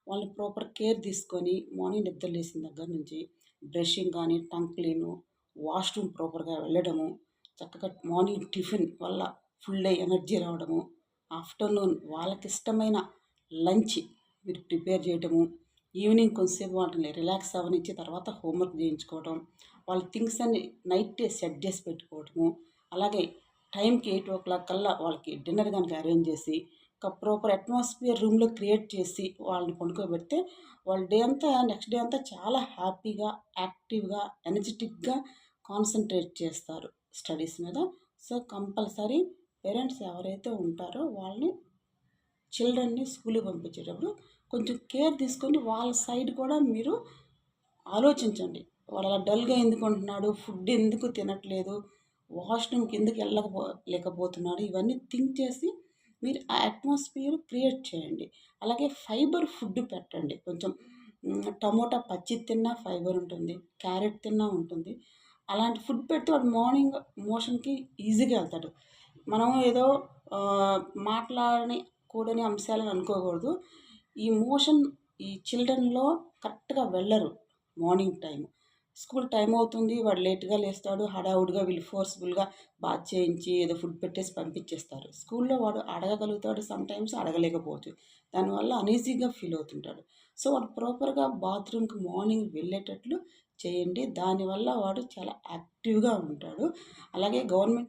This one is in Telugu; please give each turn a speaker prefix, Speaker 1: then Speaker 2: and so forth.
Speaker 1: వాళ్ళని ప్రాపర్ కేర్ తీసుకొని మార్నింగ్ నిద్ర లేసిన దగ్గర నుంచి బ్రషింగ్ కానీ, టంగ్ క్లీను, వాష్‌రూమ్ ప్రాపర్‌గా వెళ్ళడము, చక్కగా మార్నింగ్ టిఫిన్ వల్ల ఫుల్ డే ఎనర్జీ రావడము, ఆఫ్టర్‌నూన్ వాళ్ళకిష్టమైన లంచ్ మీరు ప్రిపేర్ చేయటము, ఈవినింగ్ కొంచెంసేపు వాటిని రిలాక్స్ అవ్వనిచ్చి తర్వాత హోంవర్క్ చేయించుకోవడం, వాళ్ళ థింగ్స్ అన్ని నైటే సెట్ చేసి పెట్టుకోవడము, అలాగే టైంకి 8:00 కల్లా వాళ్ళకి డిన్నర్ గనుక అరేంజ్ చేసి, ఒక ప్రాపర్ అట్మాస్ఫియర్ రూమ్‌లో క్రియేట్ చేసి వాళ్ళని పడుకోబెడితే, వాళ్ళ డే అంతా నెక్స్ట్ డే అంతా చాలా హ్యాపీగా, యాక్టివ్‌గా, ఎనర్జిటిక్‌గా కాన్సంట్రేట్ చేస్తారు స్టడీస్ మీద. సో, కంపల్సరీ పేరెంట్స్ ఎవరైతే ఉంటారో వాళ్ళని చిల్డ్రన్‌ని స్కూలుకి పంపించేటప్పుడు కొంచెం కేర్ తీసుకొని వాళ్ళ సైడ్ కూడా మీరు ఆలోచించండి. వాడు అలా డల్‌గా ఎందుకు ఉంటున్నాడు? ఫుడ్ ఎందుకు తినట్లేదు? వాష్‌రూమ్‌కి ఎందుకు లేకపోతున్నాడు? ఇవన్నీ థింక్ చేసి మీరు ఆ అట్మాస్ఫియర్ క్రియేట్ చేయండి. అలాగే ఫైబర్ ఫుడ్ పెట్టండి. కొంచెం టమోటా పచ్చిది తిన్నా ఫైబర్ ఉంటుంది. క్యారెట్ తిన్నా ఉంటుంది. అలాంటి ఫుడ్ పెడితే వాడు మార్నింగ్ మోషన్‌కి ఈజీగా ఎళ్తాడు. మనం ఏదో మాట్లాడని కూడని అంశాలని అనుకోకూడదు. ఈ మోషన్ ఈ చిల్డ్రన్‌లో కరెక్ట్‌గా వెళ్ళరు మార్నింగ్ టైమ్. స్కూల్ టైమ్ అవుతుంది. వాడు లేట్‌గా లేస్తాడు. హడావుడిగా వీళ్ళు ఫోర్స్‌ఫుల్‌గా బాత్ చేయించి ఏదో ఫుడ్ పెట్టేసి పంపించేస్తారు. స్కూల్‌లో వాడు అడగగలుగుతాడు సమ్‌టైమ్స్ అడగలేకపోవచ్చు. దానివల్ల అనీజీగా ఫీల్ అవుతుంటాడు. సో, వాడు ప్రాపర్‌గా బాత్రూమ్‌కి మార్నింగ్ వెళ్ళేటట్లు చేయండి. దానివల్ల వాడు చాలా యాక్టివ్‌గా ఉంటాడు. అలాగే గవర్నమెంట్